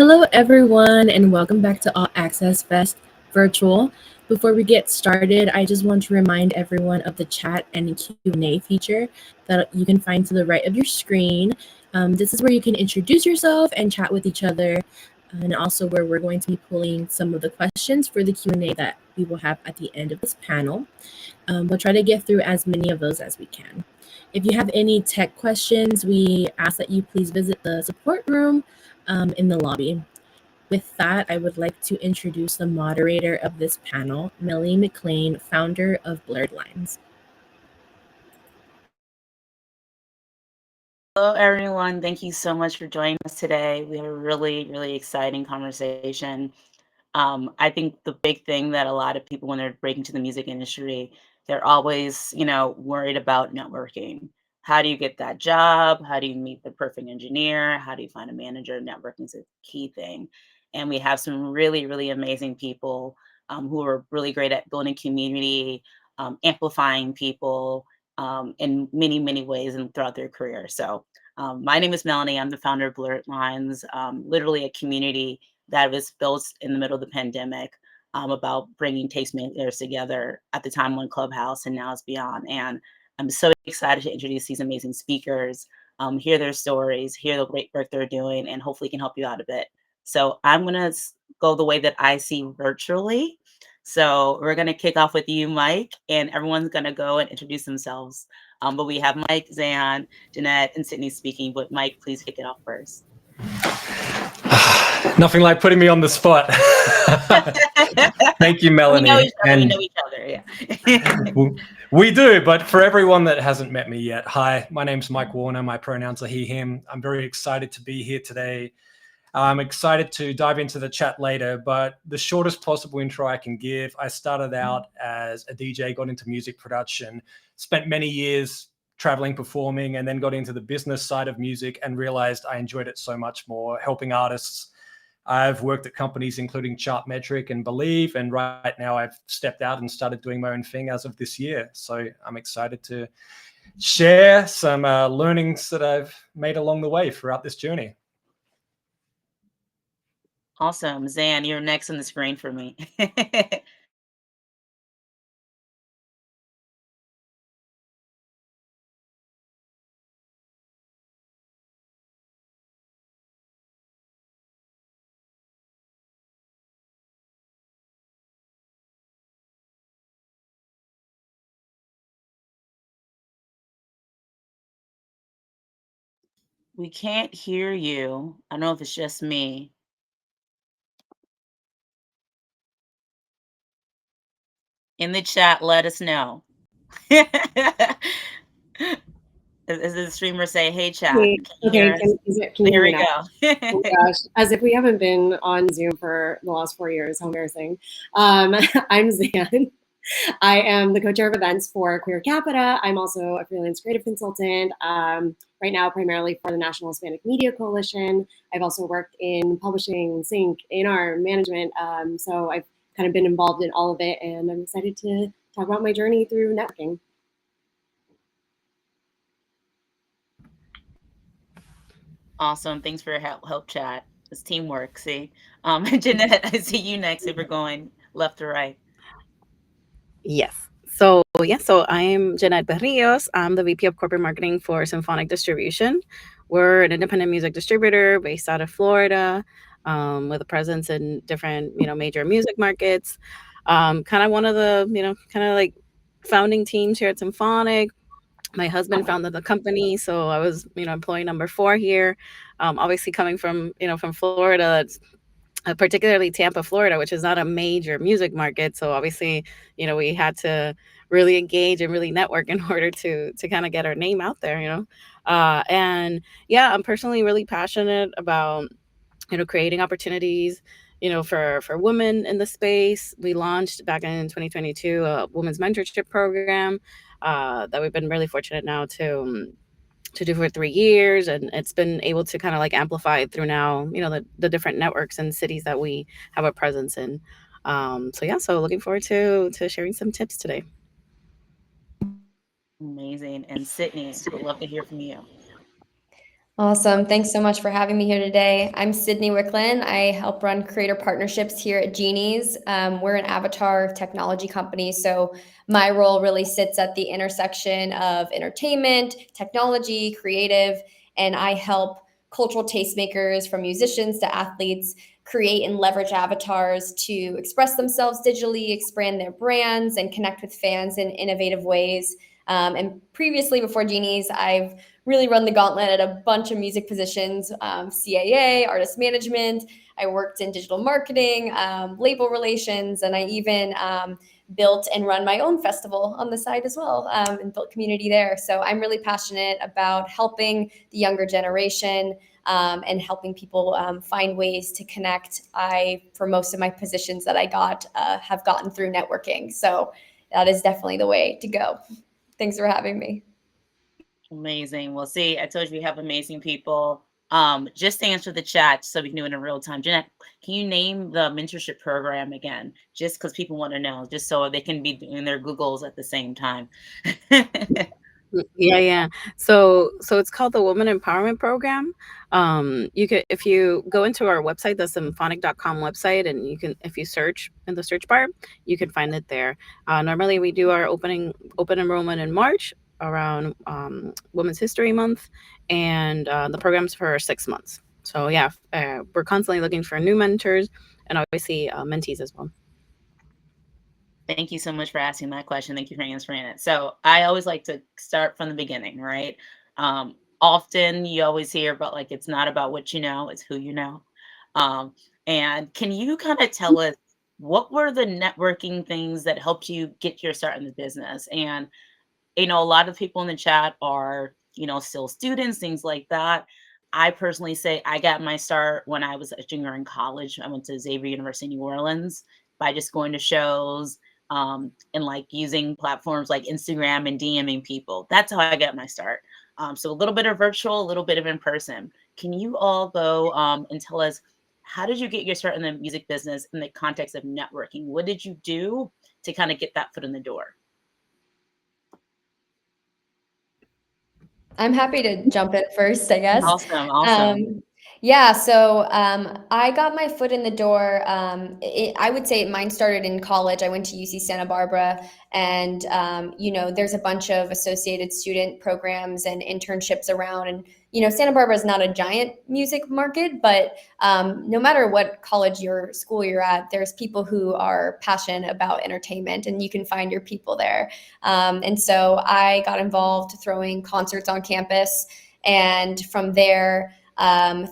Hello, everyone, and welcome back to All Access Fest Virtual. Before we get started, I just want to remind everyone of the chat and Q&A feature that you can find to the right of your screen. This is where you can introduce yourself and chat with each other, and also where we're going to be pulling some of the questions for the Q&A that we will have at the end of this panel. We'll try to get through as many of those as we can. If you have any tech questions, we ask that you please visit the support room in the lobby. With that, I would like to introduce the moderator of this panel, Melanie McLean, founder of Blurred Lines. Hello, everyone. Thank you so much for joining us today. We have a really exciting conversation. I think the big thing that a lot of people, when they're breaking to the music industry, they're always, worried about networking. How do you get that job? How do you meet the perfect engineer? How do you find a manager? Networking is a key thing. And we have some really amazing people who are really great at building community, amplifying people in many ways and throughout their career. So my name is Melanie. I'm the founder of Blurred Lines, literally a community that was built in the middle of the pandemic about bringing tastemakers together at the time on Clubhouse, and now it's beyond. And I'm so excited to introduce these amazing speakers, hear their stories, hear the great work they're doing, and hopefully can help you out a bit. So I'm going to go the way that I see virtually. So we're going to kick off with you, Mike, and everyone's going to go and introduce themselves. But we have Mike, Zan, Jeanette, and Sydney speaking. But Mike, please kick it off first. Nothing like putting me on the spot. Thank you, Melanie. We know each other, yeah. We do, but for everyone that hasn't met me yet, hi, my name's Mike Warner. My pronouns are he, him. I'm very excited to be here today. I'm excited to dive into the chat later, but the shortest possible intro I can give, I started out as a DJ, got into music production, spent many years traveling, performing, and then got into the business side of music and realized I enjoyed it so much more, helping artists. I've worked at companies including Chartmetric and Believe, and right now I've stepped out and started doing my own thing as of this year. So I'm excited to share some learnings that I've made along the way throughout this journey. Awesome. Zan, you're next on the screen for me. We can't hear you. I don't know if it's just me. In the chat, let us know. As the streamer say, hey, chat. Okay, can you Here hear we me now? go. Oh my gosh, as if we haven't been on Zoom for the last 4 years. How embarrassing. I'm Zan. I am the co-chair of events for Queer Capita. I'm also a freelance creative consultant, right now primarily for the National Hispanic Media Coalition. I've also worked in publishing, sync, A&R, management, so I've kind of been involved in all of it, and I'm excited to talk about my journey through networking. Awesome. Thanks for your help, chat. It's teamwork, see? Jeanette, I see you next if we're going left to right. Yes. So I am Jeanette Berrios. I'm the VP of Corporate Marketing for Symphonic Distribution. We're an independent music distributor based out of Florida, with a presence in different, major music markets. Kind of one of the, kind of like founding teams here at Symphonic. My husband founded the company, so I was, employee number 4 here. Obviously coming from, from Florida, that's particularly Tampa, Florida, which is not a major music market. So obviously, we had to really engage and really network in order to kind of get our name out there, and yeah, I'm personally really passionate about, creating opportunities, for women in the space. We launched back in 2022 a women's mentorship program that we've been really fortunate now to do for 3 years, and it's been able to kind of like amplify through now, the different networks and cities that we have a presence in. So looking forward to sharing some tips today. Amazing. And Sydney, would love to hear from you. Awesome. Thanks so much for having me here today. I'm Sydney Wicklin. I help run creator partnerships here at Genies. We're an avatar technology company, so my role really sits at the intersection of entertainment, technology, creative, and I help cultural tastemakers from musicians to athletes create and leverage avatars to express themselves digitally, expand their brands, and connect with fans in innovative ways. And previously, before Genies, I've really run the gauntlet at a bunch of music positions, CAA, artist management. I worked in digital marketing, label relations, and I even built and run my own festival on the side as well, and built community there. So I'm really passionate about helping the younger generation and helping people find ways to connect. For most of my positions that I got, have gotten through networking. So that is definitely the way to go. Thanks for having me. Amazing. Well, see, I told you we have amazing people. Just to answer the chat so we can do it in real time. Jeanette, can you name the mentorship program again? Just because people want to know, just so they can be doing their Googles at the same time. Yeah. So it's called the Woman Empowerment Program. You could, if you go into our website, the symphonic.com website, and you can, if you search in the search bar, you can find it there. Normally we do our open enrollment in March around Women's History Month, and the program's for 6 months. So yeah, we're constantly looking for new mentors and obviously mentees as well. Thank you so much for asking that question. Thank you for answering it. So I always like to start from the beginning, right? Often you always hear about like, it's not about what you know, it's who you know. And can you kind of tell us what were the networking things that helped you get your start in the business? And, a lot of people in the chat are, still students, things like that. I personally say I got my start when I was a junior in college. I went to Xavier University, New Orleans, by just going to shows, and like using platforms like Instagram and DMing people. That's how I got my start. So a little bit of virtual, a little bit of in person. Can you all go and tell us, how did you get your start in the music business in the context of networking? What did you do to kind of get that foot in the door? I'm happy to jump in first, I guess. Awesome. Yeah, so I got my foot in the door. I would say mine started in college. I went to UC Santa Barbara, and there's a bunch of associated student programs and internships around. And Santa Barbara is not a giant music market, but no matter what college or school you're at, there's people who are passionate about entertainment, and you can find your people there. And so I got involved throwing concerts on campus, and from there,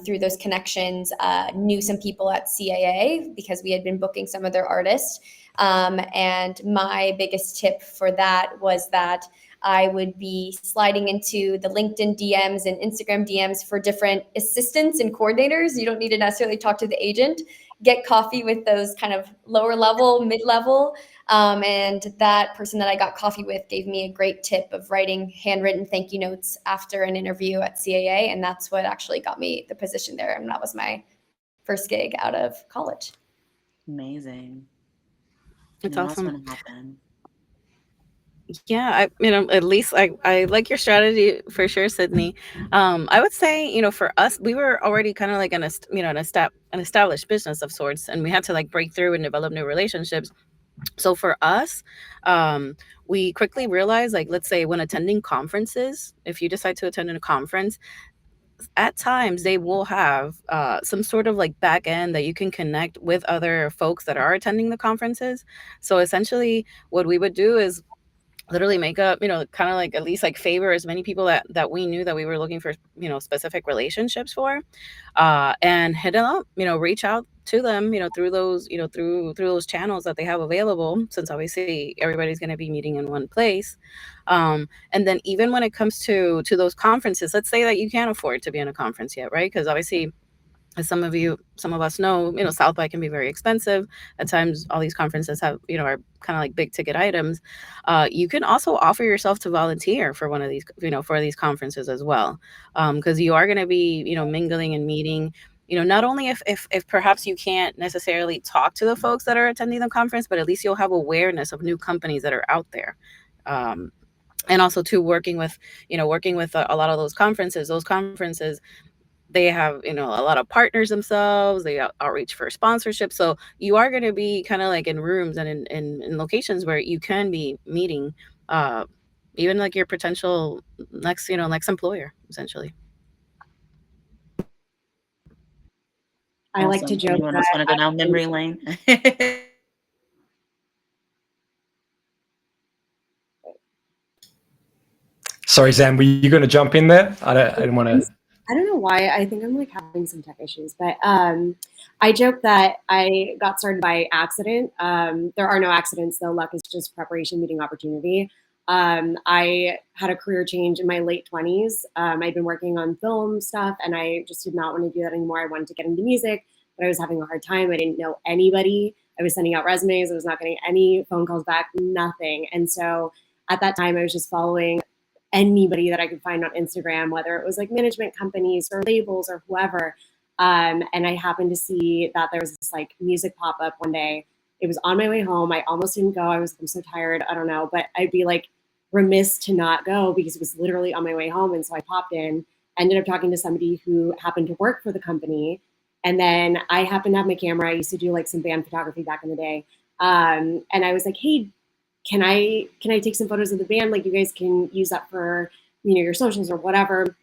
through those connections, knew some people at CAA because we had been booking some of their artists. And my biggest tip for that was that I would be sliding into the LinkedIn DMs and Instagram DMs for different assistants and coordinators. You don't need to necessarily talk to the agent. Get coffee with those kind of lower level, mid-level. And that person that I got coffee with gave me a great tip of writing handwritten thank you notes after an interview at CAA. And that's what actually got me the position there. And that was my first gig out of college. Amazing. It's Anyone awesome. else want to hop in? Yeah, at least I like your strategy for sure, Sydney. I would say, for us, we were already kind of like an established business of sorts, and we had to like break through and develop new relationships. So for us, we quickly realized, like, let's say when attending conferences, if you decide to attend a conference, at times they will have some sort of like back end that you can connect with other folks that are attending the conferences. So essentially what we would do is literally make up, kind of like at least like favor as many people that we knew that we were looking for, specific relationships for, and hit them up, reach out to them, through those, through those channels that they have available, since obviously everybody's going to be meeting in one place. And then even when it comes to those conferences, let's say that you can't afford to be in a conference yet, right? Because obviously, as some of us know, South by can be very expensive. At times, all these conferences have, are kind of like big ticket items. You can also offer yourself to volunteer for one of these, for these conferences as well. Because you are going to be, mingling and meeting, not only if perhaps you can't necessarily talk to the folks that are attending the conference, but at least you'll have awareness of new companies that are out there. and also to working with a lot of those conferences. They have a lot of partners themselves. They outreach for sponsorship, so you are going to be kind of like in rooms and in locations where you can be meeting even like your potential next employer, essentially. I like to Awesome. joke Anyone else that want to go down memory lane? Sorry, Zan, were you going to jump in there? I didn't want to. I don't know why. I think I'm like having some tech issues, but I joke that I got started by accident. There are no accidents, though. Luck is just preparation meeting opportunity. I had a career change in my late 20s. I'd been working on film stuff, and I just did not want to do that anymore. I wanted to get into music, but I was having a hard time. I didn't know anybody. I was sending out resumes. I was not getting any phone calls back, nothing. And so at that time, I was just following anybody that I could find on Instagram, whether it was like management companies or labels or whoever. And I happened to see that there was this like music pop up one day. It was on my way home. I almost didn't go. I'm so tired. I don't know, but I'd be like remiss to not go because it was literally on my way home. And so I popped in, ended up talking to somebody who happened to work for the company. And then I happened to have my camera. I used to do like some band photography back in the day. And I was like, hey, can I take some photos of the band? Like you guys can use that for, your socials or whatever.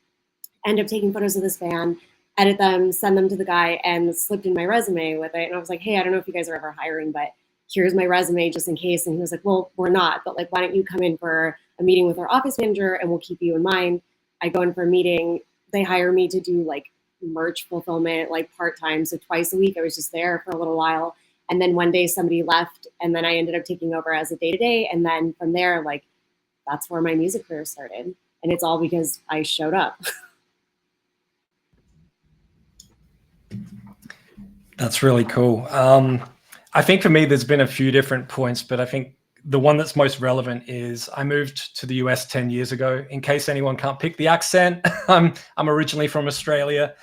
End up taking photos of this band, edit them, send them to the guy, and slipped in my resume with it. And I was like, hey, I don't know if you guys are ever hiring, but here's my resume just in case. And he was like, well, we're not, but like, why don't you come in for a meeting with our office manager and we'll keep you in mind. I go in for a meeting. They hire me to do like merch fulfillment, like part-time. So twice a week, I was just there for a little while. And then one day somebody left, and then I ended up taking over as a day-to-day. And then from there, like, that's where my music career started. And it's all because I showed up. That's really cool. I think for me, there's been a few different points, but I think the one that's most relevant is I moved to the US 10 years ago. In case anyone can't pick the accent, I'm originally from Australia.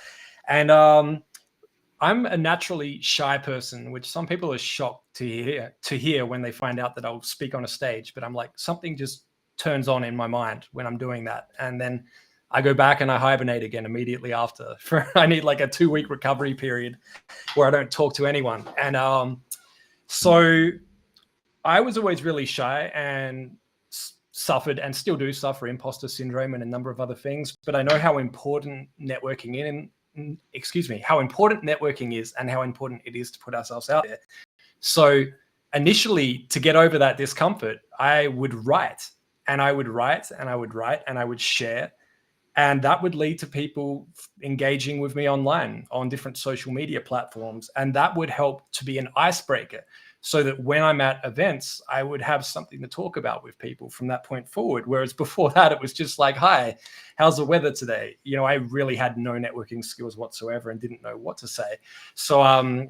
And I'm a naturally shy person, which some people are shocked to hear when they find out that I'll speak on a stage. But I'm like, something just turns on in my mind when I'm doing that. And then I go back and I hibernate again immediately after. I need like a 2-week recovery period where I don't talk to anyone. And so I was always really shy and suffered and still do suffer imposter syndrome and a number of other things. But I know how important networking how important networking is and how important it is to put ourselves out there. So initially, to get over that discomfort, I would write and I would write and I would write and I would share. And that would lead to people engaging with me online on different social media platforms. And that would help to be an icebreaker so that when I'm at events, I would have something to talk about with people from that point forward. Whereas before that, it was just like, hi, how's the weather today? I really had no networking skills whatsoever and didn't know what to say. So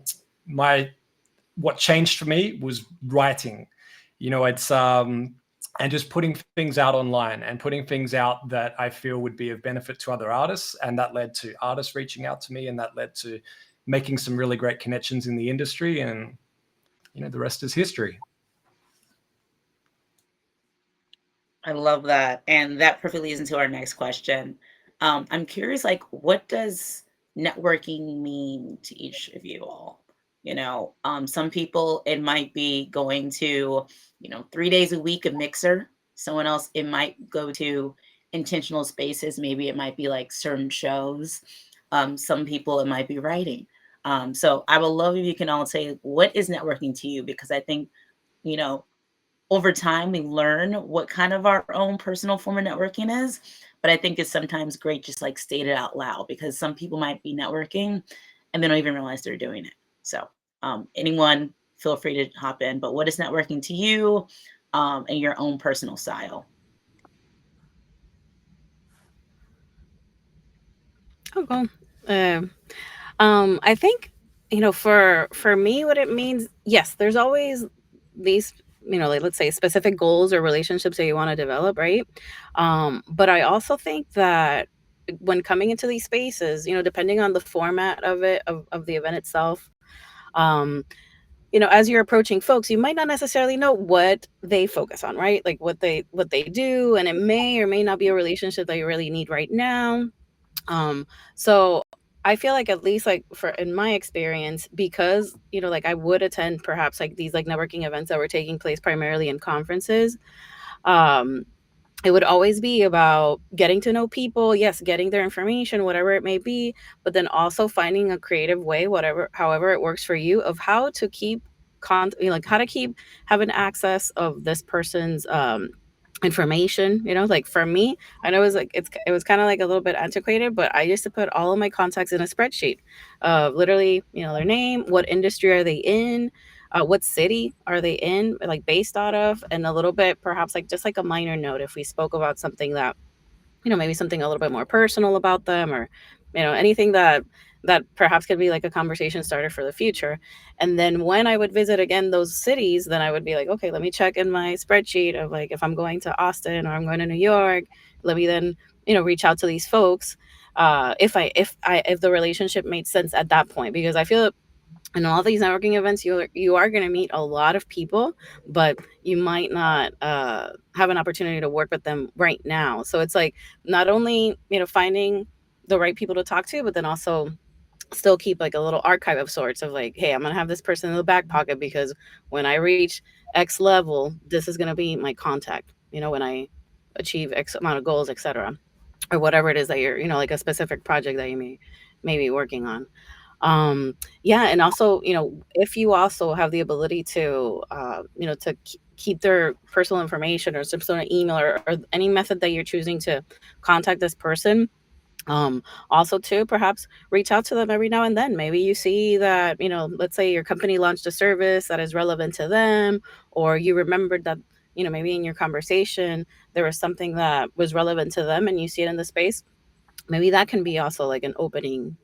what changed for me was writing. It's and just putting things out online and putting things out that I feel would be of benefit to other artists. And that led to artists reaching out to me, and that led to making some really great connections in the industry. And, the rest is history. I love that. And that perfectly leads into our next question. I'm curious, like, what does networking mean to each of you all? Some people, it might be going to, 3 days a week, a mixer. Someone else, it might go to intentional spaces. Maybe it might be like certain shows. Some people, it might be writing. So I would love if you can all say, what is networking to you? Because I think, over time, we learn what kind of our own personal form of networking is. But I think it's sometimes great just like state it out loud, because some people might be networking and they don't even realize they're doing it. So anyone, feel free to hop in. But what is networking to you and your own personal style? Okay. I think, for me, what it means, yes, there's always these, like, let's say specific goals or relationships that you want to develop, right? But I also think that when coming into these spaces, depending on the format of it, of the event itself, as you're approaching folks, you might not necessarily know what they focus on, right? Like what they do, and it may or may not be a relationship that you really need right now. So I feel like, at least like for in my experience, because like I would attend perhaps like these like networking events that were taking place primarily in conferences. Um, it would always be about getting to know people, yes, getting their information, whatever it may be, but then also finding a creative way, however it works for you, of how to keep like how to keep having access of this person's information. Like for me, I know it was kind of like a little bit antiquated, but I used to put all of my contacts in a spreadsheet of literally, their name, what industry are they in, what city are they in, like based out of, and a little bit perhaps like just like a minor note if we spoke about something that, maybe something a little bit more personal about them, or anything that perhaps could be like a conversation starter for the future. And then when I would visit again those cities, then I would be like, okay, let me check in my spreadsheet of like, if I'm going to Austin or I'm going to New York, let me then reach out to these folks, if the relationship made sense at that point. Because I feel in all these networking events, you are going to meet a lot of people, but you might not have an opportunity to work with them right now. So it's like not only finding the right people to talk to, but then also still keep like a little archive of sorts of like, hey, I'm gonna have this person in the back pocket, because when I reach X level, this is gonna be my contact. When I achieve X amount of goals, etc., or whatever it is that you're, like a specific project that you may be working on. Yeah, and also, if you also have the ability to, to keep their personal information or some sort of email, or any method that you're choosing to contact this person. Also too, perhaps reach out to them every now and then. Maybe you see that, let's say your company launched a service that is relevant to them, or you remembered that, maybe in your conversation, there was something that was relevant to them and you see it in the space. Maybe that can be also like an opening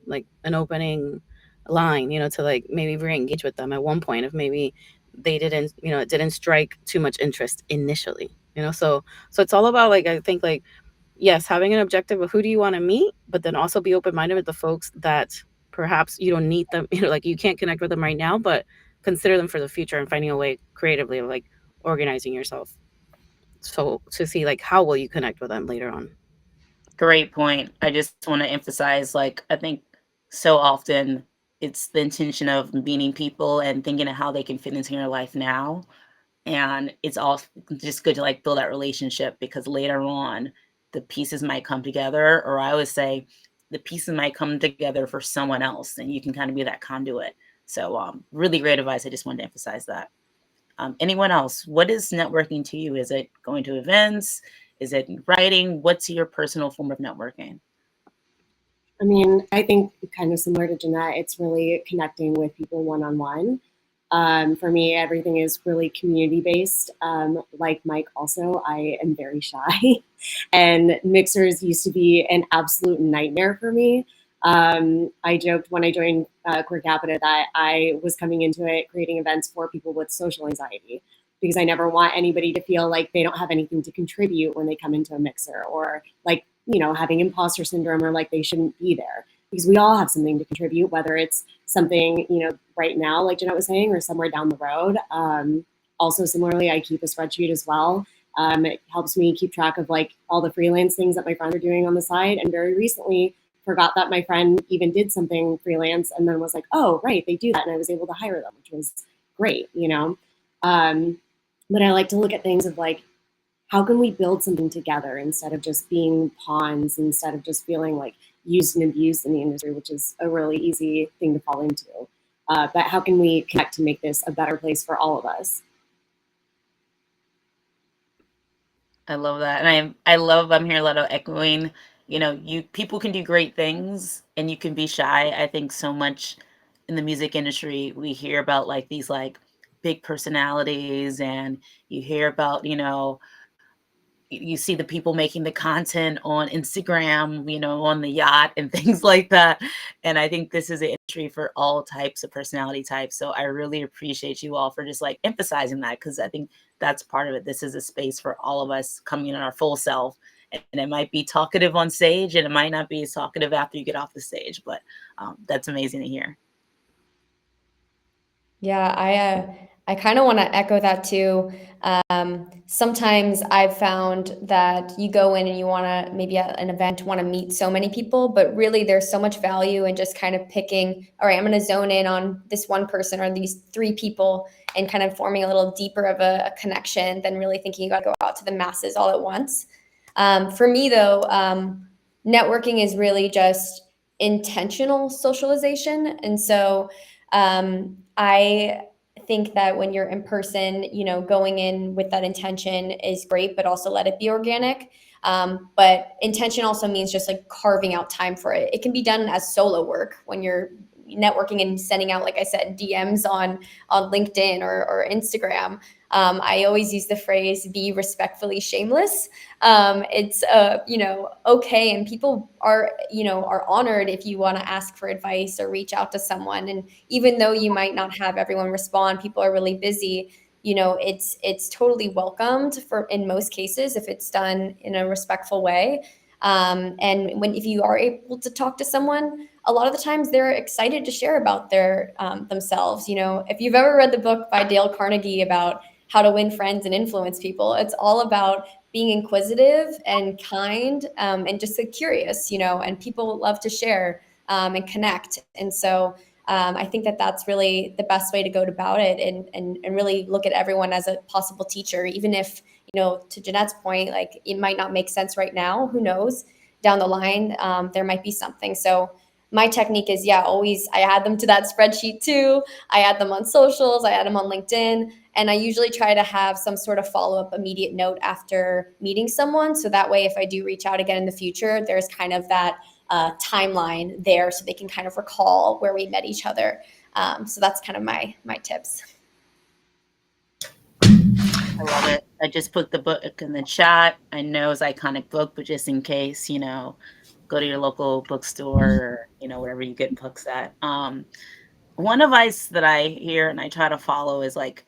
line, to like maybe re-engage with them at one point, if maybe they didn't, it didn't strike too much interest initially, so it's all about, like, I think, like, yes, having an objective of who do you want to meet, but then also be open-minded with the folks that perhaps you don't need them, like you can't connect with them right now, but consider them for the future, and finding a way creatively of like organizing yourself so to see like how will you connect with them later on. Great point. I just want to emphasize, like, I think so often it's the intention of meeting people and thinking of how they can fit into your life now. And it's all just good to like build that relationship, because later on the pieces might come together. Or I always say the pieces might come together for someone else, and you can kind of be that conduit. So really great advice. I just wanted to emphasize that. Anyone else? What is networking to you? Is it going to events? Is it writing? What's your personal form of networking? I mean, I think kind of similar to Jeanette, it's really connecting with people one-on-one. For me, everything is really community-based. Like Mike also, I am very shy. And mixers used to be an absolute nightmare for me. I joked when I joined Queer Capita that I was coming into it creating events for people with social anxiety, because I never want anybody to feel like they don't have anything to contribute when they come into a mixer, or like, having imposter syndrome, or like they shouldn't be there, because we all have something to contribute, whether it's something, right now, like Jeanette was saying, or somewhere down the road. Also, similarly, I keep a spreadsheet as well. It helps me keep track of like all the freelance things that my friends are doing on the side. And very recently forgot that my friend even did something freelance, and then was like, oh, right, they do that. And I was able to hire them, which was great, But I like to look at things of like, how can we build something together instead of just being pawns, instead of just feeling like used and abused in the industry, which is a really easy thing to fall into. But how can we connect to make this a better place for all of us? I love that. And I'm hearing a lot of echoing, people can do great things and you can be shy. I think so much in the music industry, we hear about like these like big personalities, and you hear about, you see the people making the content on Instagram, on the yacht and things like that. And I think this is an industry for all types of personality types. So I really appreciate you all for just like emphasizing that, because I think that's part of it. This is a space for all of us coming in our full self. And it might be talkative on stage, and it might not be as talkative after you get off the stage, but that's amazing to hear. Yeah, I kind of want to echo that too. Sometimes I've found that you go in and you want to maybe at an event want to meet so many people, but really there's so much value in just kind of picking, all right, I'm going to zone in on this one person or these three people and kind of forming a little deeper of a connection than really thinking you got to go out to the masses all at once. For me though, networking is really just intentional socialization. And so I think that when you're in person, you know, going in with that intention is great, but also let it be organic. But intention also means just like carving out time for it. It can be done as solo work when you're networking and sending out, like I said, DMs on LinkedIn or Instagram. I always use the phrase "be respectfully shameless." It's you know, okay, and people are, you know, are honored if you want to ask for advice or reach out to someone. And even though you might not have everyone respond, people are really busy. You know, it's totally welcomed for in most cases if it's done in a respectful way. And when if you are able to talk to someone, a lot of the times they're excited to share about their themselves. You know, if you've ever read the book by Dale Carnegie about how to win friends and influence people, it's all about being inquisitive and kind, and just curious, you know, and people love to share and connect. And so I think that that's really the best way to go about it, and really look at everyone as a possible teacher, even if, you know, to Jeanette's point, like it might not make sense right now. Who knows? Down the line, there might be something. So my technique is, yeah, always I add them to that spreadsheet too. I add them on socials, I add them on LinkedIn, and I usually try to have some sort of follow-up immediate note after meeting someone. So that way, if I do reach out again in the future, there's kind of that timeline there so they can kind of recall where we met each other. So that's kind of my tips. I love it. I just put the book in the chat. I know it's an iconic book, but just in case, you know, go to your local bookstore or, you know, wherever you get books at. One advice that I hear and I try to follow is like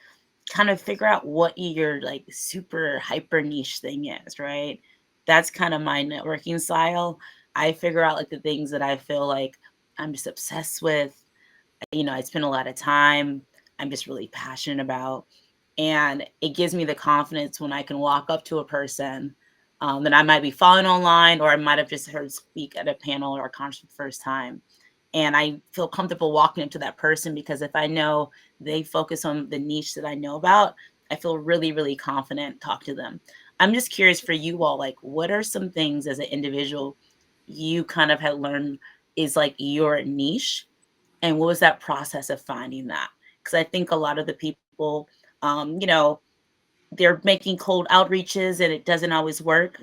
kind of figure out what your like super hyper niche thing is, right? That's kind of my networking style. I figure out like the things that I feel like I'm just obsessed with. You know, I spend a lot of time, I'm just really passionate about. And it gives me the confidence when I can walk up to a person that I might be following online, or I might have just heard speak at a panel or a conference for the first time. And I feel comfortable walking up to that person because if I know they focus on the niche that I know about, I feel really, really confident talk to them. I'm just curious for you all, like, what are some things as an individual you kind of had learned is like your niche, and what was that process of finding that? Because I think a lot of the people, you know, they're making cold outreaches and it doesn't always work.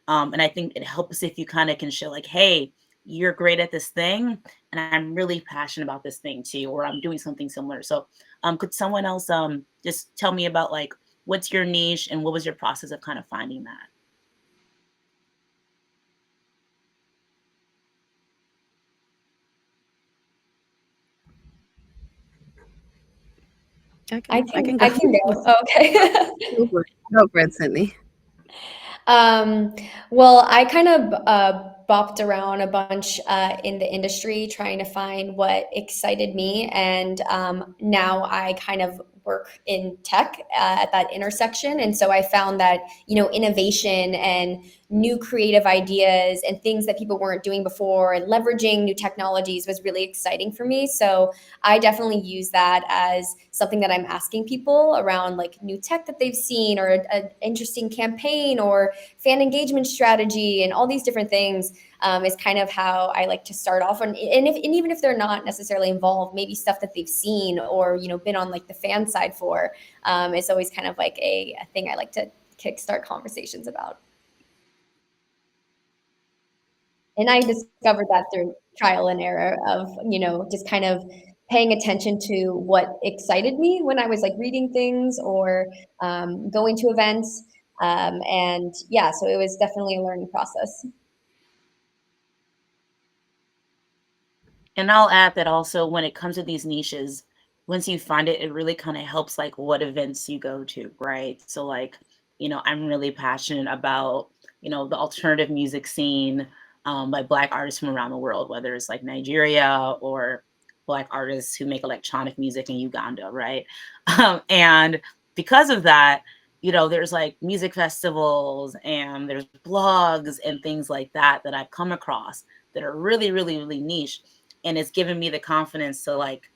And I think it helps if you kind of can show like, hey, you're great at this thing, and I'm really passionate about this thing too, or I'm doing something similar. So could someone else just tell me about like what's your niche and what was your process of kind of finding that? I can I go. can go. Oh, okay. Go for it, Sydney. Um, well, I kind of bopped around a bunch in the industry trying to find what excited me. And now I kind of work in tech at that intersection. And so I found that, you know, innovation and new creative ideas and things that people weren't doing before and leveraging new technologies was really exciting for me. So I definitely use that as something that I'm asking people around, like new tech that they've seen, or an interesting campaign or fan engagement strategy, and all these different things is kind of how I like to start off. And even if they're not necessarily involved, maybe stuff that they've seen or, you know, been on like the fan side for, it's always kind of like a thing I like to kickstart conversations about. And I discovered that through trial and error of, you know, just kind of paying attention to what excited me when I was like reading things or going to events. And yeah, so it was definitely a learning process. And I'll add that also when it comes to these niches, once you find it, it really kind of helps like what events you go to, right? So like, you know, I'm really passionate about, you know, the alternative music scene by Black artists from around the world, whether it's like Nigeria or Black artists who make electronic music in Uganda, right? And because of that, you know, there's like music festivals and there's blogs and things like that that I've come across that are really, really, really niche. And it's given me the confidence to like,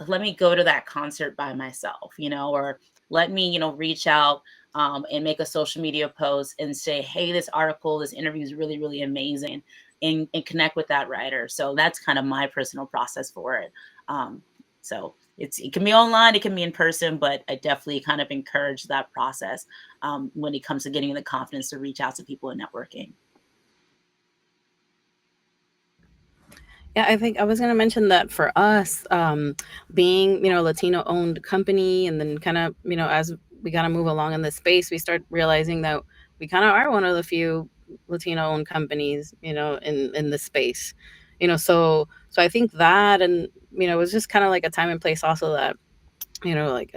let me go to that concert by myself, you know, or let me, you know, reach out and make a social media post and say, hey, this article, this interview is really, really amazing, and connect with that writer. So that's kind of my personal process for it. So it can be online, it can be in person, but I definitely kind of encourage that process when it comes to getting the confidence to reach out to people and networking. Yeah, I think I was going to mention that for us, being, you know, Latino owned company, and then kind of, you know, as we kind of move along in this space, we start realizing that we kind of are one of the few Latino owned companies, you know, in the space, you know, so I think that, and, you know, it was just kind of like a time and place also that, you know, like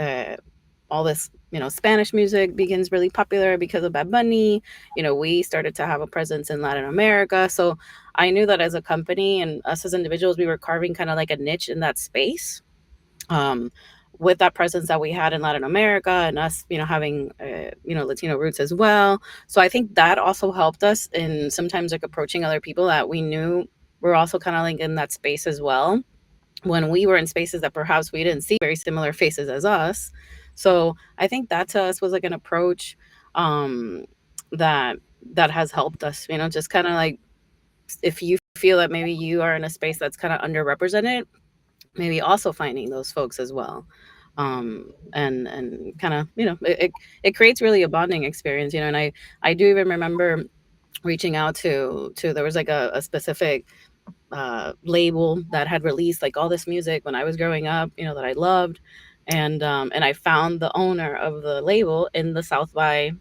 all this, you know, Spanish music begins really popular because of Bad Bunny. You know, we started to have a presence in Latin America. So I knew that as a company and us as individuals, we were carving kind of like a niche in that space. With that presence that we had in Latin America, and us, you know, having, you know, Latino roots as well. So I think that also helped us in sometimes like approaching other people that we knew were also kind of like in that space as well, when we were in spaces that perhaps we didn't see very similar faces as us. So I think that to us was like an approach that has helped us, you know, just kind of like, if you feel that maybe you are in a space that's kind of underrepresented, maybe also finding those folks as well. And kind of, you know, it creates really a bonding experience, you know. And I do even remember reaching out to there was like a specific label that had released like all this music when I was growing up, you know, that I loved. And I found the owner of the label in the South by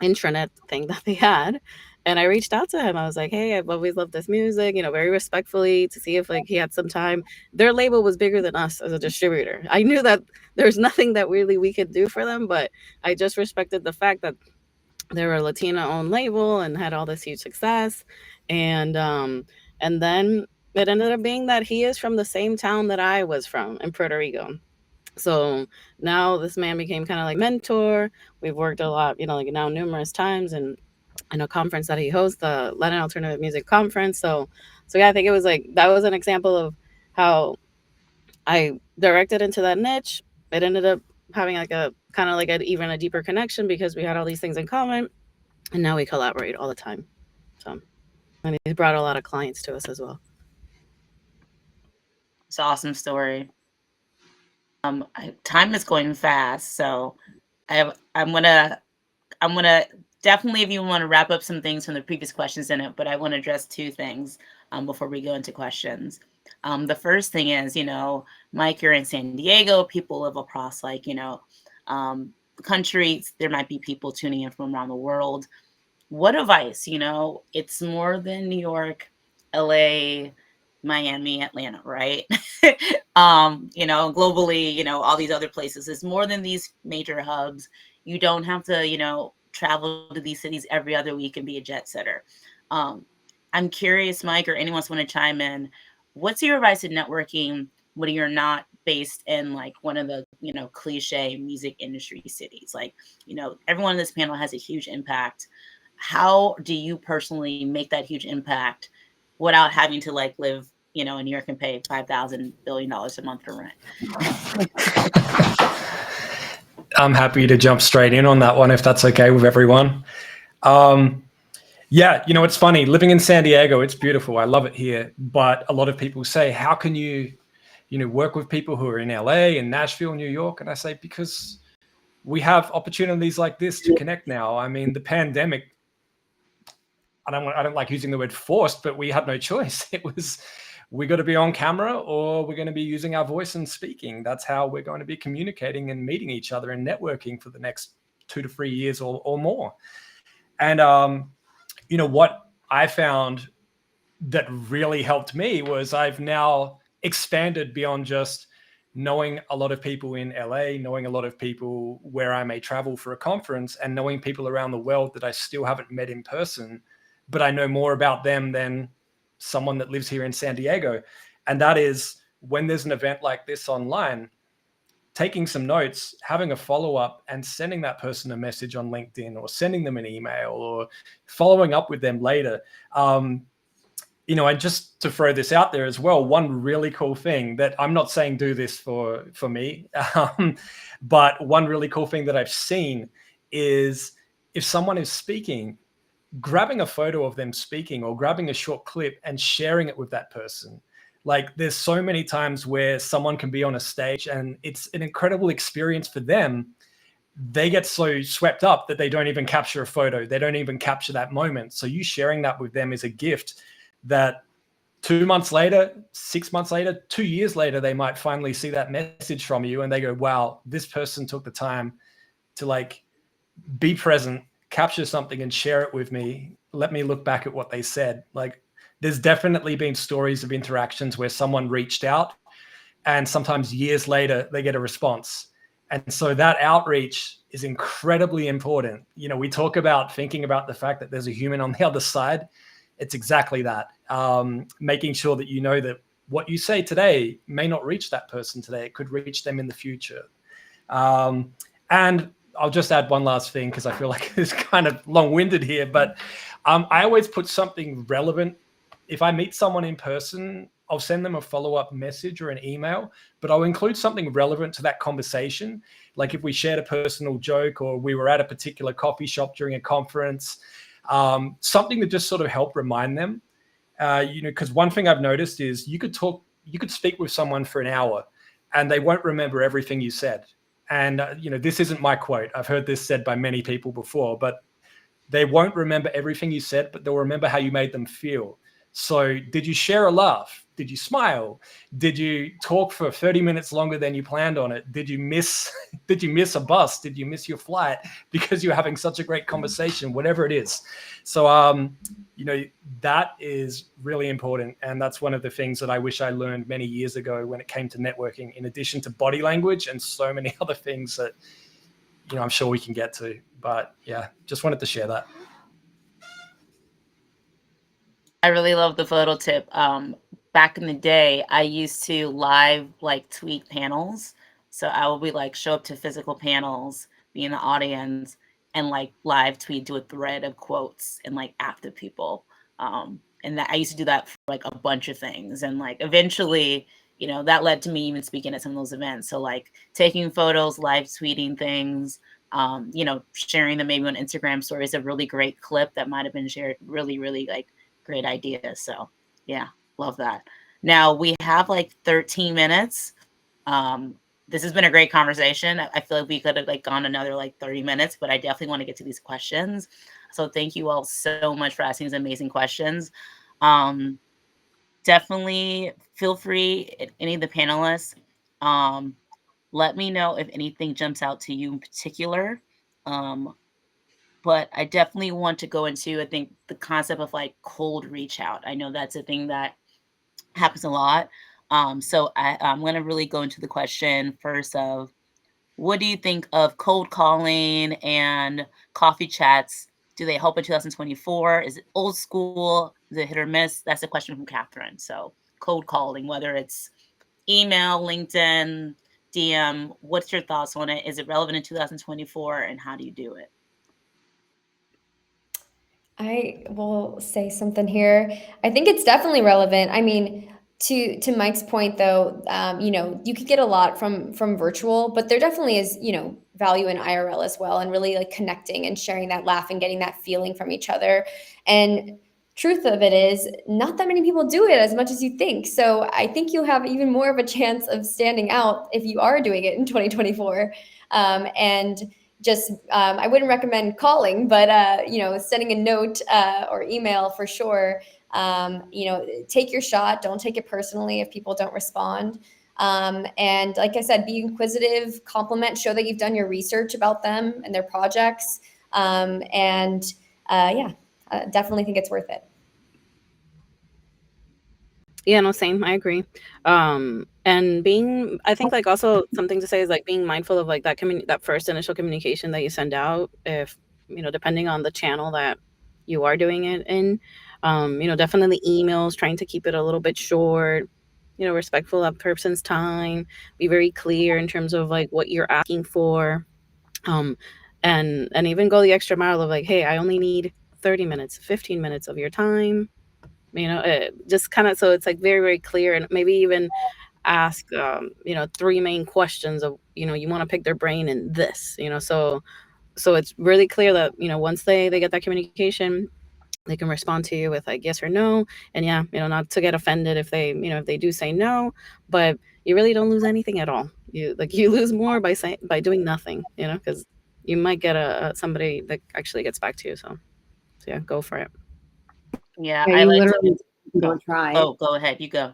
intranet thing that they had. And I reached out to him. I was like, hey, I've always loved this music, you know, very respectfully, to see if like he had some time. Their label was bigger than us as a distributor. I knew that there's nothing that really we could do for them, but I just respected the fact that they were a Latina owned label and had all this huge success. And then it ended up being that he is from the same town that I was from, in Puerto Rico. So now this man became kind of like mentor. We've worked a lot, you know, like now numerous times, and in a conference that he hosts, the Latin Alternative Music Conference. So yeah, I think it was like, that was an example of how I directed into that niche. It ended up having like a kind of like even a deeper connection because we had all these things in common, and now we collaborate all the time. So, and he's brought a lot of clients to us as well. It's an awesome story. Time is going fast, so I'm gonna definitely, if you want to wrap up some things from the previous questions in it, but I want to address two things before we go into questions. The first thing is, you know, Mike, you're in San Diego. People live across, like, you know, the country. There might be people tuning in from around the world. What advice? You know, it's more than New York, LA, Miami, Atlanta, right? You know, globally, you know, all these other places. It's more than these major hubs. You don't have to, you know, travel to these cities every other week and be a jet setter. I'm curious, Mike, or anyone else want to chime in. What's your advice in networking when you're not based in like one of the, you know, cliche music industry cities? Like, you know, everyone in this panel has a huge impact. How do you personally make that huge impact without having to like live, you know, in New York and pay $5,000 billion a month for rent? I'm happy to jump straight in on that one if that's okay with everyone. Yeah, you know, it's funny living in San Diego. It's beautiful. I love it here. But a lot of people say, how can you know, work with people who are in LA and Nashville, New York? And I say, because we have opportunities like this to connect now. I mean, the pandemic, I don't like using the word forced, but we had no choice. It was, we got to be on camera or we're going to be using our voice and speaking. That's how we're going to be communicating and meeting each other and networking for the next 2 to 3 years or more. And, you know, what I found that really helped me was I've now expanded beyond just knowing a lot of people in LA, knowing a lot of people where I may travel for a conference, and knowing people around the world that I still haven't met in person, but I know more about them than someone that lives here in San Diego. And that is when there's an event like this online, taking some notes, having a follow-up and sending that person a message on LinkedIn or sending them an email or following up with them later. And just to throw this out there as well, one really cool thing that I'm not saying do this for me, but one really cool thing that I've seen is if someone is speaking, grabbing a photo of them speaking or grabbing a short clip and sharing it with that person. Like there's so many times where someone can be on a stage and it's an incredible experience for them. They get so swept up that they don't even capture a photo. They don't even capture that moment. So you sharing that with them is a gift that 2 months later, 6 months later, 2 years later, they might finally see that message from you and they go, wow, this person took the time to like be present, capture something and share it with me. Let me look back at what they said. Like there's definitely been stories of interactions where someone reached out and sometimes years later they get a response. And so that outreach is incredibly important. We talk about thinking about the fact that there's a human on the other side. It's exactly that. Making sure that you know that what you say today may not reach that person today. It could reach them in the future. And I'll just add one last thing because I feel like it's kind of long-winded here, but I always put something relevant. If I meet someone in person, I'll send them a follow-up message or an email, but I'll include something relevant to that conversation. Like if we shared a personal joke or we were at a particular coffee shop during a conference, something that just sort of help remind them. Because one thing I've noticed is you could speak with someone for an hour and they won't remember everything you said. And, this isn't my quote. I've heard this said by many people before, but they won't remember everything you said, but they'll remember how you made them feel. So did you share a laugh? Did you smile? Did you talk for 30 minutes longer than you planned on it? Did you miss a bus? Did you miss your flight because you're having such a great conversation, whatever it is? So, that is really important. And that's one of the things that I wish I learned many years ago when it came to networking, in addition to body language and so many other things that, I'm sure we can get to. But yeah, just wanted to share that. I really love the photo tip. Back in the day, I used to live tweet panels. So I would be show up to physical panels, be in the audience, and live tweet, do a thread of quotes and after people. And that I used to do that for a bunch of things. And eventually, that led to me even speaking at some of those events. So taking photos, live tweeting things, sharing them maybe on Instagram stories, a really great clip that might have been shared. Really, really great idea. So yeah, love that. Now we have 13 minutes. This has been a great conversation. I feel like we could have gone another 30 minutes, but I definitely want to get to these questions. So thank you all so much for asking these amazing questions. Definitely feel free, any of the panelists, let me know if anything jumps out to you in particular. But I definitely want to go into, I think, the concept of cold reach out. I know that's a thing that happens a lot. So I'm going to really go into the question first of, what do you think of cold calling and coffee chats? Do they help in 2024? Is it old school? Is it hit or miss? That's a question from Catherine. So cold calling, whether it's email, LinkedIn, DM, what's your thoughts on it? Is it relevant in 2024 and how do you do it? I will say something here. I think it's definitely relevant. I mean, to Mike's point, though, you could get a lot from virtual, but there definitely is, value in IRL as well, and really connecting and sharing that laugh and getting that feeling from each other. And truth of it is, not that many people do it as much as you think. So I think you'll have even more of a chance of standing out if you are doing it in 2024. And just, I wouldn't recommend calling, but, sending a note or email for sure. Take your shot. Don't take it personally if people don't respond. And like I said, be inquisitive, compliment, show that you've done your research about them and their projects. Definitely think it's worth it. Yeah, no, same. I agree. And I think also something to say is being mindful of that first initial communication that you send out, if, depending on the channel that you are doing it in, definitely emails, trying to keep it a little bit short, respectful of person's time, be very clear in terms of like what you're asking for, and even go the extra mile of like, hey, I only need 30 minutes, 15 minutes of your time, just kind of, so it's like very, very clear, and maybe even ask, 3 main questions of, you want to pick their brain in this, so it's really clear that, once they get that communication, they can respond to you with like yes or no. And yeah, not to get offended if they, if they do say no, but you really don't lose anything at all. You lose more by doing nothing, because you might get somebody that actually gets back to you. So yeah, go for it. Yeah, Yeah, I you like literally to. don't try. Oh, go ahead. You go.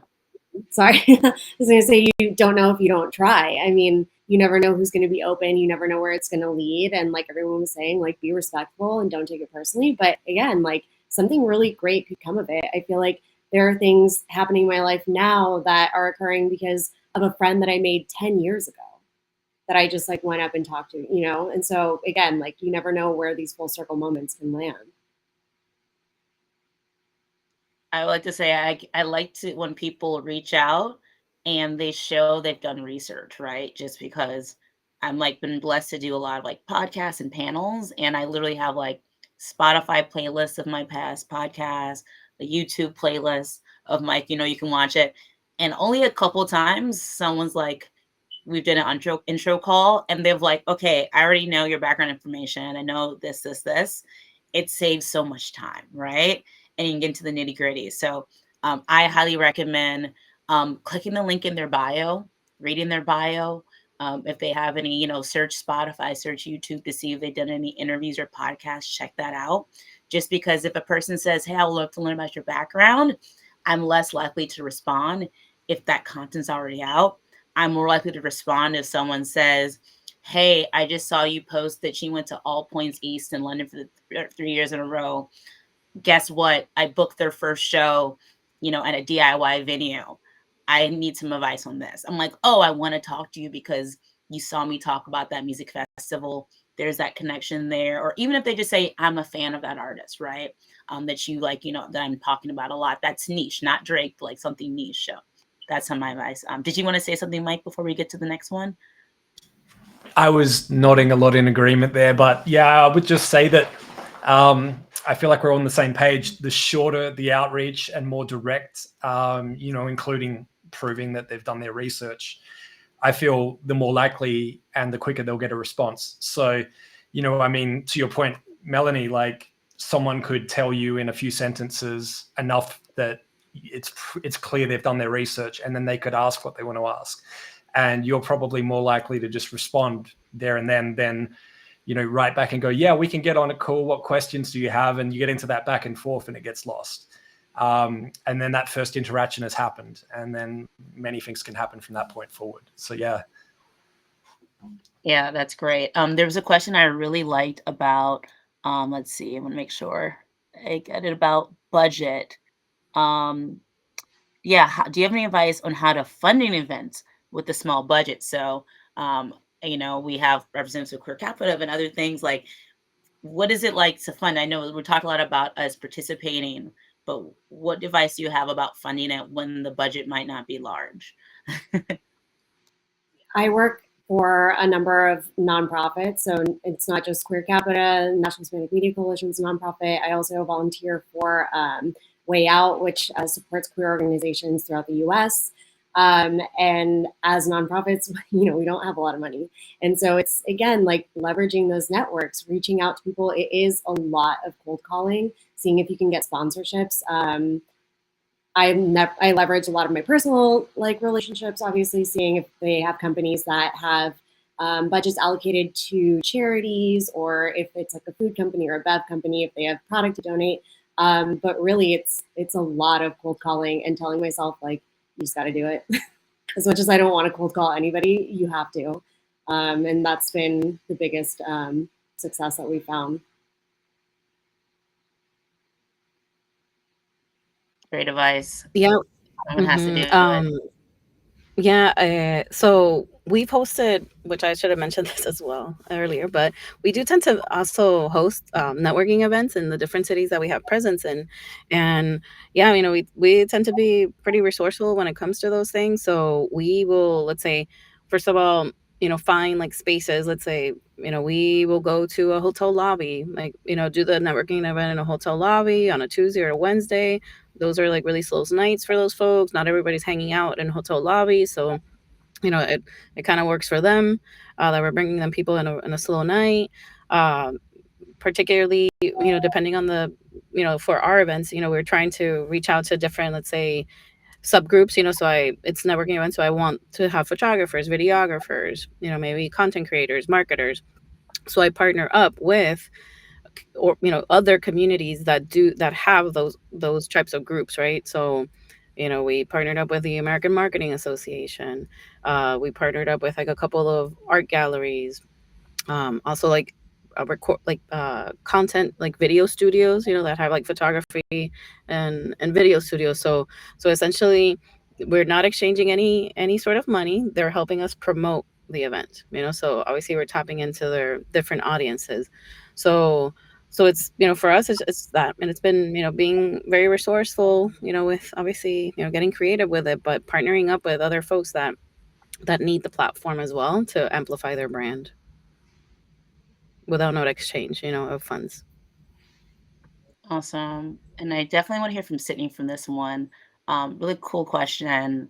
Sorry. I was going to say, you don't know if you don't try. I mean, you never know who's going to be open. You never know where it's going to lead. And like everyone was saying, like, be respectful and don't take it personally. But again, like, something really great could come of it. I feel like there are things happening in my life now that are occurring because of a friend that I made 10 years ago that I just like went up and talked to, And so again, like, you never know where these full circle moments can land. I like to say I like to when people reach out and they show they've done research, right? Just because I'm like been blessed to do a lot of like podcasts and panels, and I literally have like Spotify playlists of my past podcasts, the YouTube playlist of my, you can watch it. And only a couple times someone's like, we've done an intro call, and they've like, okay, I already know your background information. I know this. It saves so much time, right? And you can get into the nitty gritty. So I highly recommend clicking the link in their bio, reading their bio. If they have any, search Spotify, search YouTube to see if they've done any interviews or podcasts, check that out. Just because if a person says, hey, I would love to learn about your background, I'm less likely to respond if that content's already out. I'm more likely to respond if someone says, hey, I just saw you post that she went to All Points East in London for the 3 years in a row. Guess what? I booked their first show, at a DIY venue. I need some advice on this. I'm like, oh, I want to talk to you because you saw me talk about that music festival. There's that connection there. Or even if they just say, I'm a fan of that artist, right? That you like, that I'm talking about a lot. That's niche, not Drake, but like something niche. So that's some of my advice. Did you want to say something, Mike, before we get to the next one? I was nodding a lot in agreement there, but yeah, I would just say that I feel like we're on the same page. The shorter the outreach and more direct, including proving that they've done their research, I feel the more likely and the quicker they'll get a response. So, to your point, Melanie, like someone could tell you in a few sentences enough that it's clear they've done their research, and then they could ask what they want to ask. And you're probably more likely to just respond there and then write back and go, yeah, we can get on a call. What questions do you have? And you get into that back and forth and it gets lost. And then that first interaction has happened, and then many things can happen from that point forward. So yeah. Yeah, that's great. There was a question I really liked about, let's see, I want to make sure I get it, about budget. Yeah, do you have any advice on how to fund an event with a small budget? So, we have representatives of Queer Capita and other things. Like, what is it like to fund? I know we talk a lot about us participating, but what advice do you have about funding it when the budget might not be large? I work for a number of nonprofits, so it's not just Queer Capita. National Hispanic Media Coalition is a nonprofit. I also volunteer for Way Out, which supports queer organizations throughout the U.S. And as nonprofits, we don't have a lot of money. And so it's, again, like leveraging those networks, reaching out to people. It is a lot of cold calling, seeing if you can get sponsorships. I leverage a lot of my personal relationships, obviously, seeing if they have companies that have budgets allocated to charities, or if it's like a food company or a bev company, if they have product to donate. But really, it's a lot of cold calling and telling myself, like, you just got to do it. As much as I don't want to cold call anybody, you have to. And that's been the biggest success that we found. Great advice. Yeah. Someone has to do it. Yeah. So we've hosted, which I should have mentioned this as well earlier, but we do tend to also host networking events in the different cities that we have presence in. And yeah, we tend to be pretty resourceful when it comes to those things. So we will, let's say, first of all, find like spaces. Let's say, we will go to a hotel lobby, like, do the networking event in a hotel lobby on a Tuesday or a Wednesday. Those are like really slow nights for those folks. Not everybody's hanging out in hotel lobbies. So it kind of works for them, that we're bringing them people in a slow night, particularly depending on the for our events, we're trying to reach out to different, let's say, subgroups, so it's networking events, so I want to have photographers, videographers, maybe content creators, marketers. So I partner up with, or other communities that have those types of groups, right? So we partnered up with the American Marketing Association. We partnered up with like a couple of art galleries, also like record like content, like video studios, that have like photography and video studios. So essentially, we're not exchanging any sort of money. They're helping us promote the event, so obviously we're tapping into their different audiences. So it's, for us, it's that, and it's been, being very resourceful, with obviously, getting creative with it, but partnering up with other folks that need the platform as well to amplify their brand without no exchange, of funds. Awesome. And I definitely want to hear from Sydney from this one. Really cool question.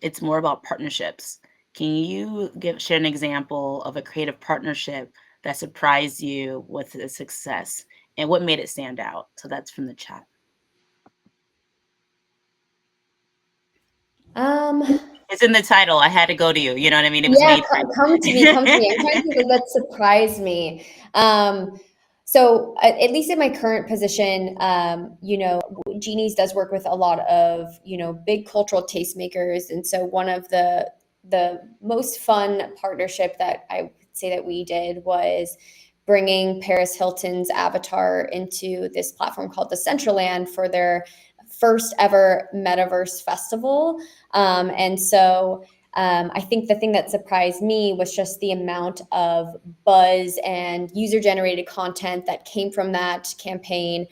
It's more about partnerships. Can you share an example of a creative partnership that surprised you with its success and what made it stand out? So that's from the chat. It's in the title. I had to go to you. You know what I mean? It was Yeah, made for you. come to me. I'm trying to think of that surprised me. So at least in my current position, Genies does work with a lot of, big cultural tastemakers. And so one of the most fun partnership that I would say that we did was bringing Paris Hilton's avatar into this platform called Decentraland for their first ever metaverse festival. And so I think the thing that surprised me was just the amount of buzz and user-generated content that came from that campaign,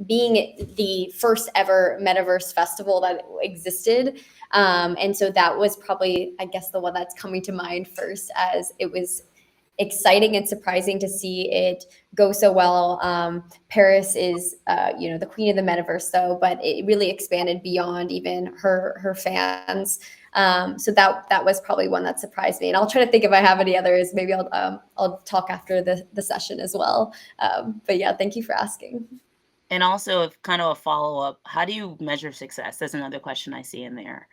being the first ever metaverse festival that existed. And so that was probably, I guess, the one that's coming to mind first, as it was exciting and surprising to see it go so well. Paris is, the queen of the metaverse, though, but it really expanded beyond even her fans. So that was probably one that surprised me, and I'll try to think if I have any others. Maybe I'll talk after the session as well. But yeah, thank you for asking. And also, if kind of a follow-up, how do you measure success? That's another question I see in there.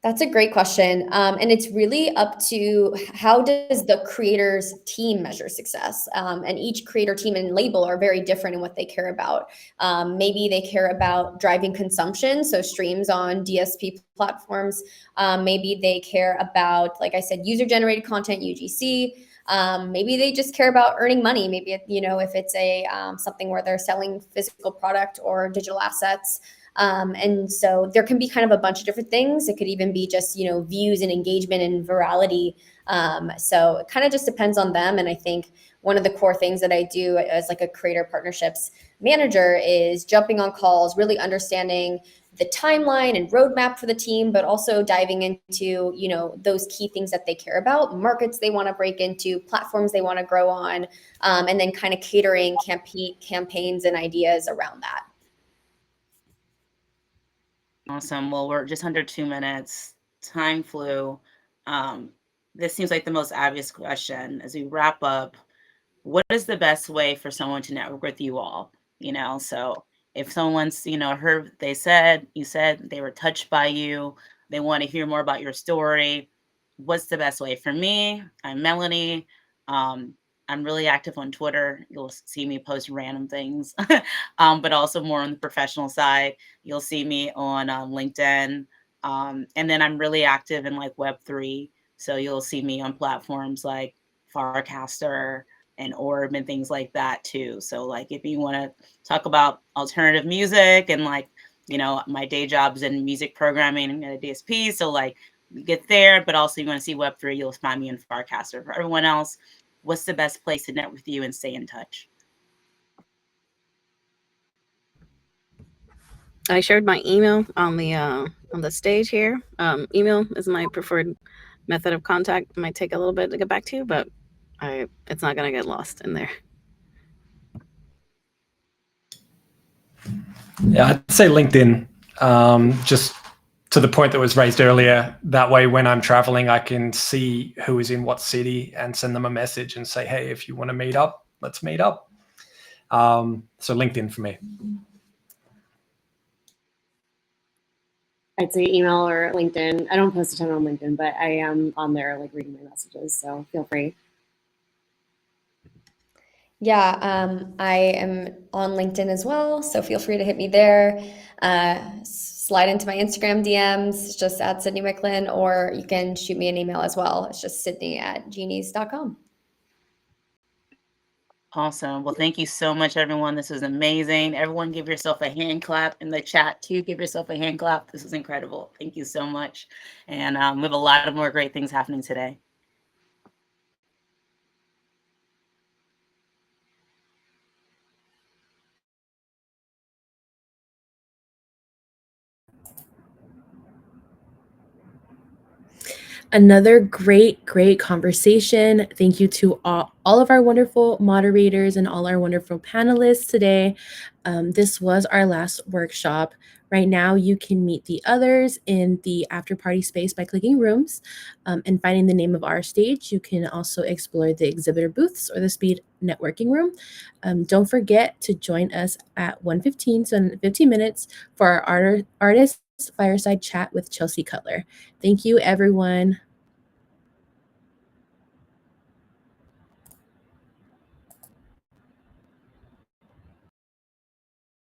That's a great question. And it's really up to how does the creator's team measure success? And each creator team and label are very different in what they care about. Maybe they care about driving consumption, so streams on DSP platforms. Maybe they care about, like I said, user-generated content, UGC. Maybe they just care about earning money. Maybe, if it's a something where they're selling physical product or digital assets. And so there can be kind of a bunch of different things. It could even be just, views and engagement and virality. So it kind of just depends on them. And I think one of the core things that I do as like a creator partnerships manager is jumping on calls, really understanding the timeline and roadmap for the team, but also diving into, those key things that they care about, markets they want to break into, platforms they want to grow on, and then kind of catering campaigns and ideas around that. Awesome. Well, we're just under 2 minutes. Time flew. This seems like the most obvious question. As we wrap up, what is the best way for someone to network with you all? So if someone's, heard, you said they were touched by you, they want to hear more about your story, what's the best way? For me, I'm Melanie. I'm really active on Twitter. You'll see me post random things, but also more on the professional side. You'll see me on LinkedIn. And then I'm really active in like Web3. So you'll see me on platforms like Farcaster and Orb and things like that too. So like if you want to talk about alternative music and like, my day job's in music programming at a DSP. So like get there, but also you want to see Web3, you'll find me in Farcaster. For everyone else, what's the best place to network with you and stay in touch? I shared my email on the stage here. Email is my preferred method of contact. It might take a little bit to get back to you, but it's not gonna get lost in there. Yeah, I'd say LinkedIn. Just to the point that was raised earlier, that way when I'm traveling, I can see who is in what city and send them a message and say, hey, if you want to meet up, let's meet up. So LinkedIn for me. I'd say email or LinkedIn. I don't post a ton on LinkedIn, but I am on there like reading my messages, so feel free. Yeah, I am on LinkedIn as well, so feel free to hit me there. Slide into my Instagram DMs, just at Sydney Micklin, or you can shoot me an email as well. It's just sydney@genies.com. Awesome. Well, thank you so much, everyone. This was amazing. Everyone give yourself a hand clap in the chat too. Give yourself a hand clap. This was incredible. Thank you so much. And we have a lot of more great things happening today. Another great conversation. Thank you to all of our wonderful moderators and all our wonderful panelists today. This was our last workshop. Right now, you can meet the others in the after party space by clicking rooms and finding the name of our stage. You can also explore the exhibitor booths or the speed networking room. Don't forget to join us at 1:15, so in 15 minutes, for our artist fireside chat with Chelsea Cutler. Thank you, everyone.